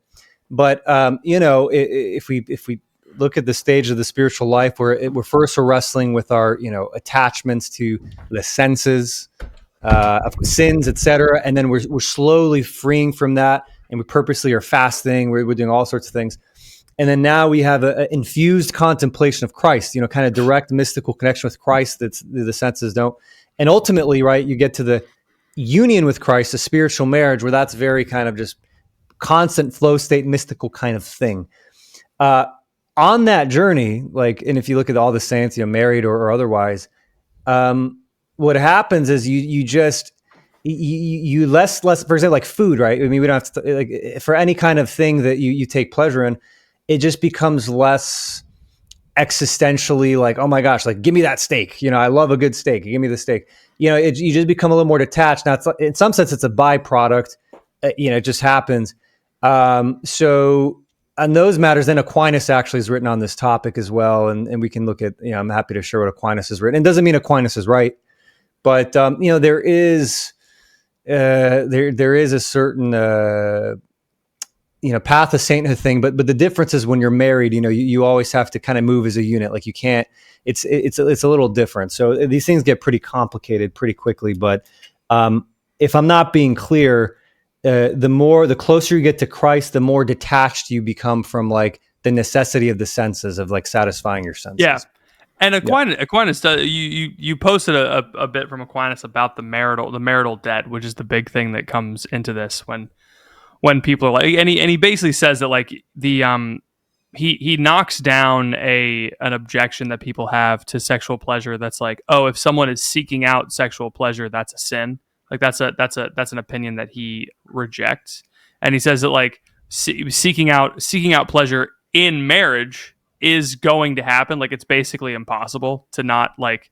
But, if we look at the stage of the spiritual life where we're wrestling with our, attachments to the senses, of sins, etc. And then we're slowly freeing from that, and we purposely are fasting. We're doing all sorts of things. And then now we have an infused contemplation of Christ, kind of direct mystical connection with Christ that's the senses don't. And ultimately, right, you get to the union with Christ, a spiritual marriage, where that's very kind of just constant flow state, mystical kind of thing. On that journey, like, and if you look at all the saints, married or otherwise, what happens is you just you less for example, like food, right? I mean, we don't have to, like, for any kind of thing that you take pleasure in, it just becomes less existentially like, oh my gosh, like, give me that steak. I love a good steak. Give me the steak. You just become a little more detached. Now, in some sense, it's a byproduct. It just happens. So on those matters, then Aquinas actually has written on this topic as well. And we can look at, I'm happy to share what Aquinas has written. It doesn't mean Aquinas is right, but, there is a certain, path of sainthood thing, but the difference is when you're married, you always have to kind of move as a unit. Like, you can't, it's a little different. So these things get pretty complicated pretty quickly. But if I'm not being clear, the closer you get to Christ, the more detached you become from like the necessity of the senses, of like satisfying your senses. Yeah. And Aquinas does, you posted a bit from Aquinas about the marital debt, which is the big thing that comes into this when people are like, and he basically says that, like, the he knocks down an objection that people have to sexual pleasure. That's like, oh, if someone is seeking out sexual pleasure, that's a sin. Like, that's an opinion that he rejects. And he says that, like, seeking out pleasure in marriage is going to happen. Like, it's basically impossible to not, like,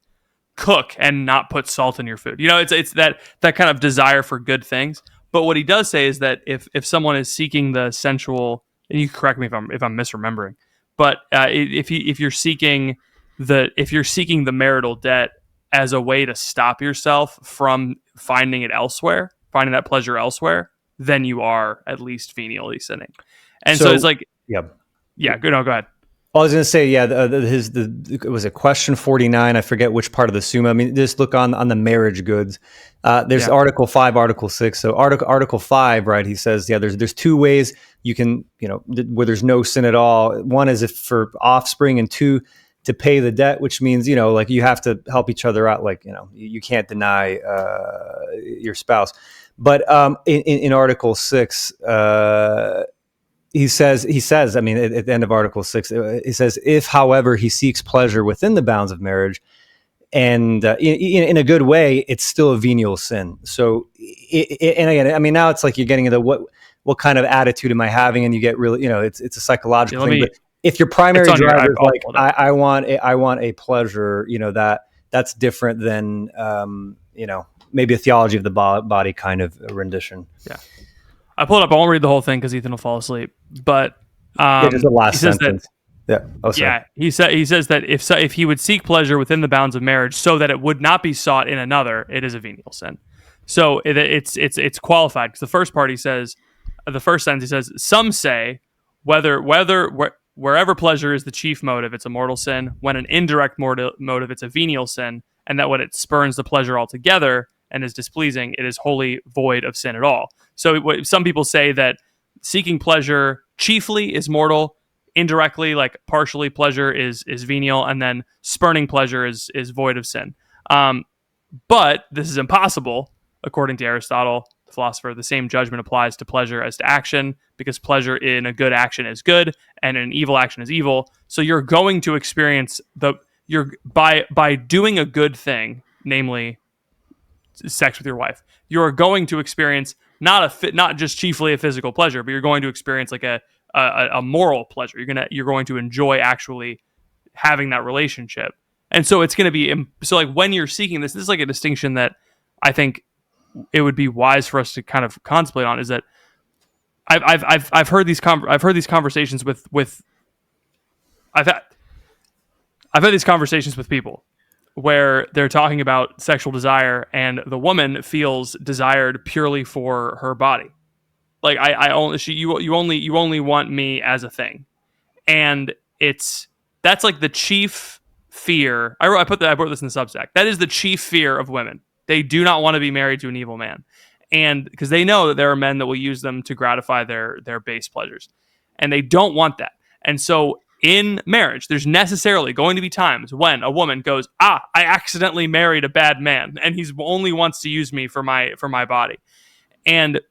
cook and not put salt in your food. It's that kind of desire for good things. But what he does say is that if someone is seeking the sensual, and you can correct me if I'm misremembering, but if you're seeking the marital debt as a way to stop yourself from finding that pleasure elsewhere, then you are at least venially sinning. And so it's like, yeah, go ahead. I was going to say, yeah, it was a question 49. I forget which part of the Summa. I mean, just look on the marriage goods. There's Article 5, Article 6. So Article 5, right? He says, there's two ways you can, where there's no sin at all. One is if for offspring, and two, to pay the debt, which means, like, you have to help each other out. Like, you can't deny your spouse. But in Article 6, he says, I mean, at the end of Article 6, he says, if, however, he seeks pleasure within the bounds of marriage, and in a good way, it's still a venial sin. So, and again, I mean, now it's like you're getting into what kind of attitude am I having, and you get really, it's a psychological thing. But if your primary driver is like, I want a pleasure, that's different than, maybe a theology of the body kind of rendition. Yeah. I pulled up. I won't read the whole thing because Ethan will fall asleep. But just the last sentence. He says that if he would seek pleasure within the bounds of marriage, so that it would not be sought in another, it is a venial sin. So it's qualified, because the first part, he says, the first sentence, he says, some say wherever pleasure is the chief motive, it's a mortal sin. When an indirect motive, it's a venial sin, and that when it spurns the pleasure altogether and is displeasing, it is wholly void of sin at all. So some people say that seeking pleasure chiefly is mortal, indirectly, like partially, pleasure is venial, and then spurning pleasure is void of sin. But this is impossible, according to Aristotle, the philosopher. The same judgment applies to pleasure as to action, because pleasure in a good action is good, and in an evil action is evil. So you're going to experience by doing a good thing, namely sex with your wife, you're going to experience not just chiefly a physical pleasure, but you're going to experience like a moral pleasure. You're going to enjoy actually having that relationship. And so it's going to be, so like when you're seeking this is like a distinction that I think it would be wise for us to kind of contemplate on, is that I've heard these conversations with I've had these conversations with people where they're talking about sexual desire, and the woman feels desired purely for her body. Like, you only want me as a thing, and that's like the chief fear. I wrote this in the Substack. That is the chief fear of women. They do not want to be married to an evil man, and because they know that there are men that will use them to gratify their base pleasures, and they don't want that. And so in marriage, there's necessarily going to be times when a woman goes, I accidentally married a bad man and he's only wants to use me for my body. And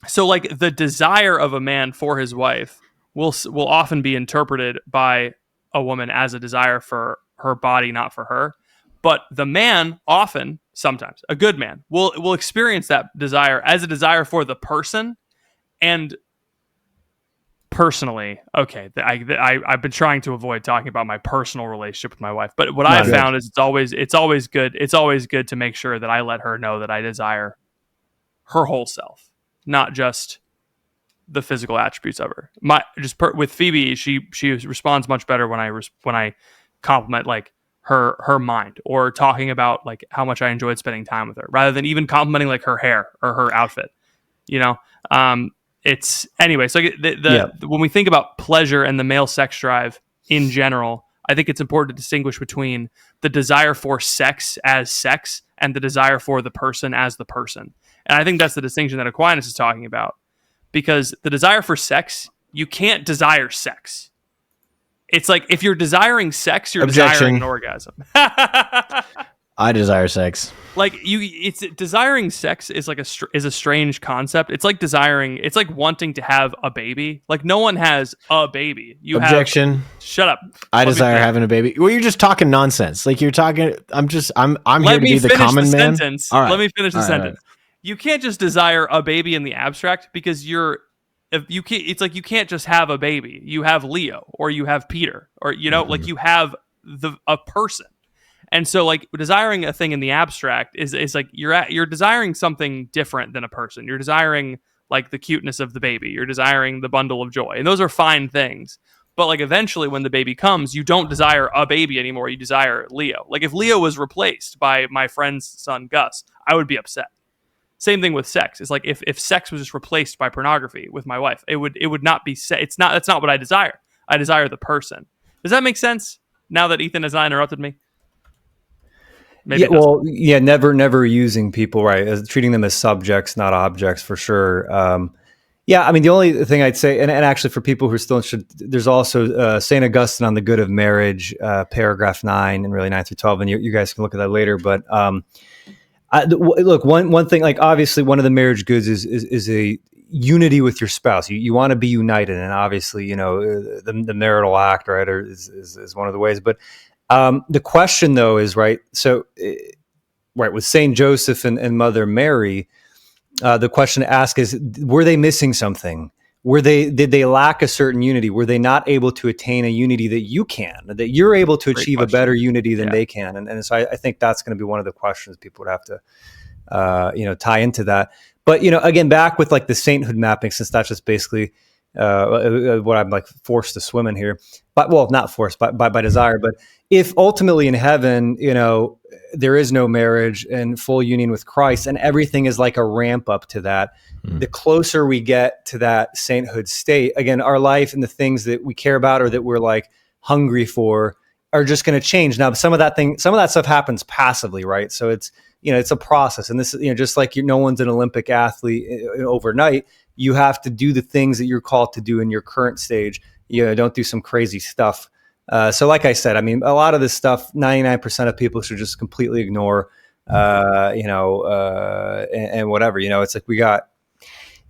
so like the desire of a man for his wife will often be interpreted by a woman as a desire for her body, not for her. But the man often, sometimes, a good man will experience that desire as a desire for the person. And personally, okay, I've been trying to avoid talking about my personal relationship with my wife, but what I've found is it's always good to make sure that I let her know that I desire her whole self, not just the physical attributes of her. With Phoebe, she responds much better when I compliment like her mind, or talking about like how much I enjoyed spending time with her, rather than even complimenting like her hair or her outfit. You know, it's anyway. So when we think about pleasure and the male sex drive in general, I think it's important to distinguish between the desire for sex as sex and the desire for the person as the person. And I think that's the distinction that Aquinas is talking about, because the desire for sex, you can't desire sex. It's like if you're desiring sex, you're desiring an orgasm. I desire sex. Like it's desiring sex is like is a strange concept. It's like wanting to have a baby. Like no one has a baby. Shut up. I desire having a baby. Well, you're just talking nonsense. Like you're talking. I'm here to be the common man. All right. Let me finish the sentence. You can't just desire a baby in the abstract, because it's like you can't just have a baby. You have Leo, or you have Peter, or like you have a person. And so like desiring a thing in the abstract is like you're desiring something different than a person. You're desiring like the cuteness of the baby. You're desiring the bundle of joy. And those are fine things. But like eventually when the baby comes, you don't desire a baby anymore. You desire Leo. Like if Leo was replaced by my friend's son Gus, I would be upset. Same thing with sex. It's like if sex was just replaced by pornography with my wife, it would not be that's not what I desire. I desire the person. Does that make sense? Now that Ethan has not interrupted me? Maybe never using people, right, as treating them as subjects, not objects, for sure. I mean, the only thing I'd say, and actually for people who are still interested, there's also St. Augustine on the Good of Marriage, paragraph 9, and really 9 through 12, and you guys can look at that later. But look, one thing, like obviously one of the marriage goods is a unity with your spouse. You want to be united, and obviously, the marital act, right, is one of the ways. But the question though is, right, so right, with Saint Joseph and Mother Mary, the question to ask is, were they missing something? Did they lack a certain unity? Were they not able to attain a unity that you're able to achieve a better unity than they can? And so I think that's going to be one of the questions people would have to tie into that. But again, back with like the sainthood mapping, since that's just basically what I'm like forced to swim in here, but not forced by desire. But if ultimately in heaven, there is no marriage and full union with Christ, and everything is like a ramp up to that, the closer we get to that sainthood state, again, our life and the things that we care about or that we're like hungry for are just going to change. Now, some of that stuff happens passively, right? So it's a process, and this just like no one's an Olympic athlete overnight. You have to do the things that you're called to do in your current stage. Don't do some crazy stuff. So like I said, I mean, a lot of this stuff, 99% of people should just completely ignore, and whatever, it's like we got.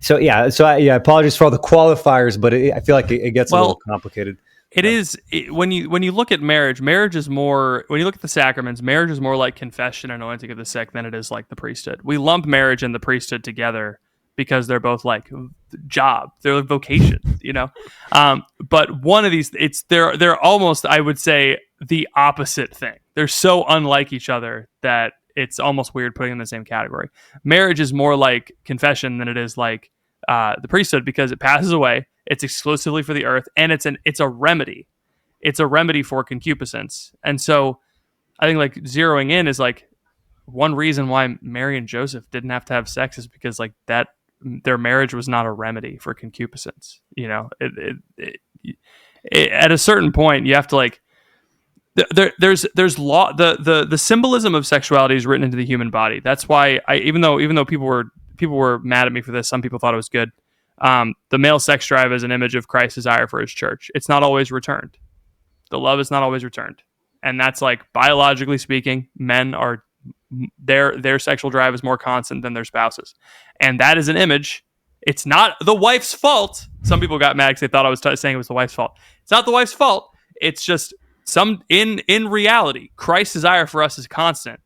So apologies for all the qualifiers, but I feel like it gets a little complicated. It is when you look at marriage is more, when you look at the sacraments, marriage is more like confession and anointing of the sick than it is like the priesthood. We lump marriage and the priesthood together because they're both like job, they're like vocations, but one of these, they're almost, I would say, the opposite thing. They're so unlike each other that it's almost weird putting them in the same category. Marriage is more like confession than it is like the priesthood, because it passes away. It's exclusively for the earth, and it's a remedy. It's a remedy for concupiscence. And so I think like zeroing in is like one reason why Mary and Joseph didn't have to have sex is because like that their marriage was not a remedy for concupiscence. At a certain point, you have to like there's law. The symbolism of sexuality is written into the human body. That's why even though people were mad at me for this, some people thought it was good. The male sex drive is an image of Christ's desire for his church. It's not always returned. The love is not always returned. And that's like, biologically speaking, men are, their sexual drive is more constant than their spouses. And that is an image. It's not the wife's fault. Some people got mad because they thought I was saying it was the wife's fault. It's not the wife's fault. It's just in reality, Christ's desire for us is constant.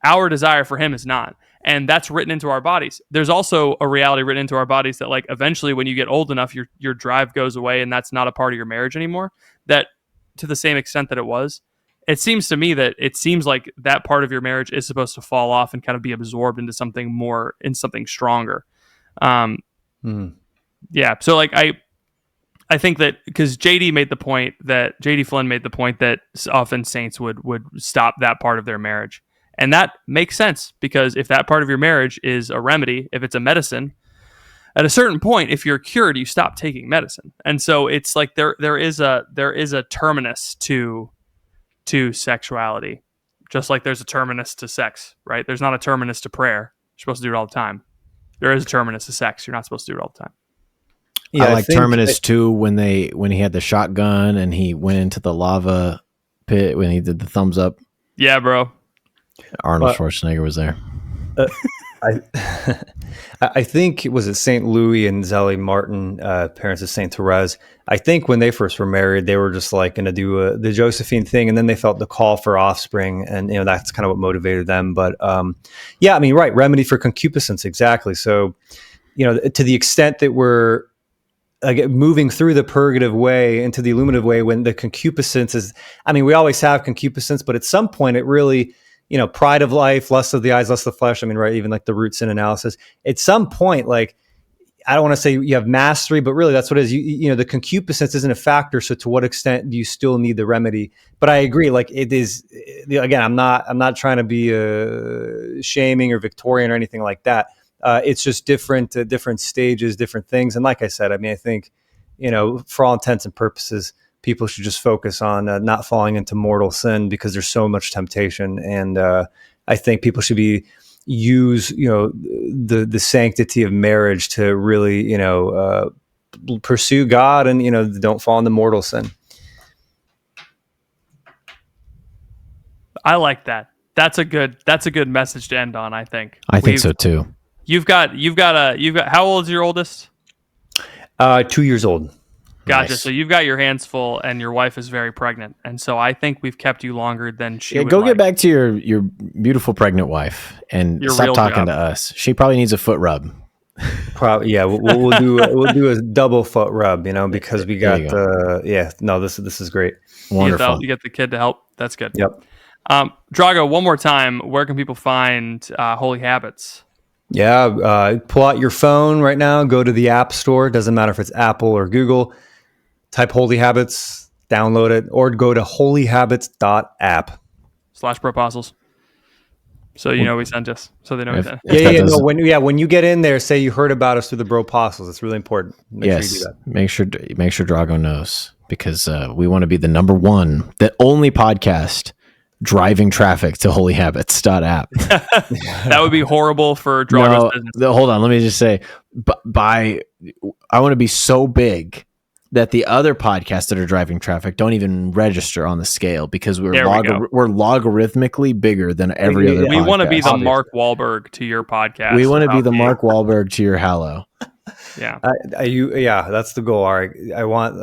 Our desire for him is not. And that's written into our bodies. There's also a reality written into our bodies that, like, eventually when you get old enough, your drive goes away and that's not a part of your marriage anymore. That, to the same extent that it was, it seems to me that it seems like that part of your marriage is supposed to fall off and kind of be absorbed into something more, in something stronger. Yeah. So like, I think that because JD Flynn made the point that often saints would stop that part of their marriage. And that makes sense, because if that part of your marriage is a remedy, if it's a medicine, at a certain point, if you're cured, you stop taking medicine. And so it's like there is a terminus to sexuality, just like there's a terminus to sex, right? There's not a terminus to prayer. You're supposed to do it all the time. There is a terminus to sex. You're not supposed to do it all the time. Yeah, I like Terminus 2 when he had the shotgun and he went into the lava pit when he did the thumbs up. Yeah, bro. Arnold Schwarzenegger was there. I think it was St. Louis and Zélie Martin, parents of St. Therese. I think when they first were married, they were just like going to do the Josephine thing, and then they felt the call for offspring, and that's kind of what motivated them. But yeah, I mean, right, remedy for concupiscence, exactly. So to the extent that we're moving through the purgative way into the illuminative way, when the concupiscence is, I mean, we always have concupiscence, but at some point it really, pride of life, lust of the eyes, lust of the flesh. I mean, right, even like the root sin analysis. At some point, like, I don't want to say you have mastery, but really that's what it is. The concupiscence isn't a factor. So to what extent do you still need the remedy? But I agree, like it is, again, I'm not trying to be shaming or Victorian or anything like that. It's just different stages, different things. And like I said, I mean, I think, for all intents and purposes, people should just focus on not falling into mortal sin, because there's so much temptation. And I think people should use the sanctity of marriage to really, pursue God and, don't fall into mortal sin. I like that. That's a good message to end on, I think. I think so too. You've got how old is your oldest? 2 years old. Gotcha. Nice. So you've got your hands full, and your wife is very pregnant, and so I think we've kept you longer than she. Yeah, would go like. get back to your beautiful pregnant wife and Your stop real talking job. to us. She probably needs a foot rub. Probably, yeah. We'll do a double foot rub, because we got this is great. Wonderful. You get the kid to help. That's good. Yep. Drago, one more time. Where can people find Holy Habits? Yeah, pull out your phone right now. Go to the App Store. Doesn't matter if it's Apple or Google. Type Holy Habits, download it, or go to holyhabits.app. /ProApostles. So we sent us. So they know we sent. When you get in there, say you heard about us through the Bro Apostles. It's really important. Make sure you do that. Make sure Drago knows, because we want to be the number one, the only podcast driving traffic to holyhabits.app. That would be horrible for Drago's business. Hold on, let me just say, I want to be so big that the other podcasts that are driving traffic don't even register on the scale, because we're logarithmically bigger than every other podcast. We want to be the Mark Wahlberg to your podcast. We want to be the Mark Wahlberg to your Hallow. Yeah. That's the goal. All right. I want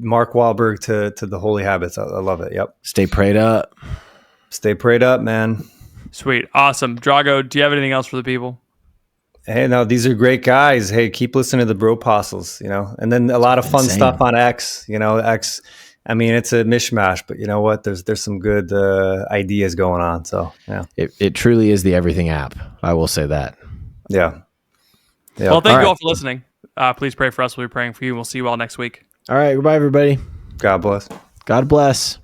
Mark Wahlberg to the Holy Habits. I love it. Yep. Stay prayed up. Stay prayed up, man. Sweet. Awesome. Drago, do you have anything else for the people? Hey, no, these are great guys. Hey, keep listening to the Bro Apostles, and then a lot of fun stuff on X, X. I mean, it's a mishmash, but you know what? There's some good ideas going on. So yeah, it truly is the everything app. I will say that. Yeah. Well, thank you all for listening. Please pray for us. We'll be praying for you. We'll see you all next week. All right. Goodbye, everybody. God bless. God bless.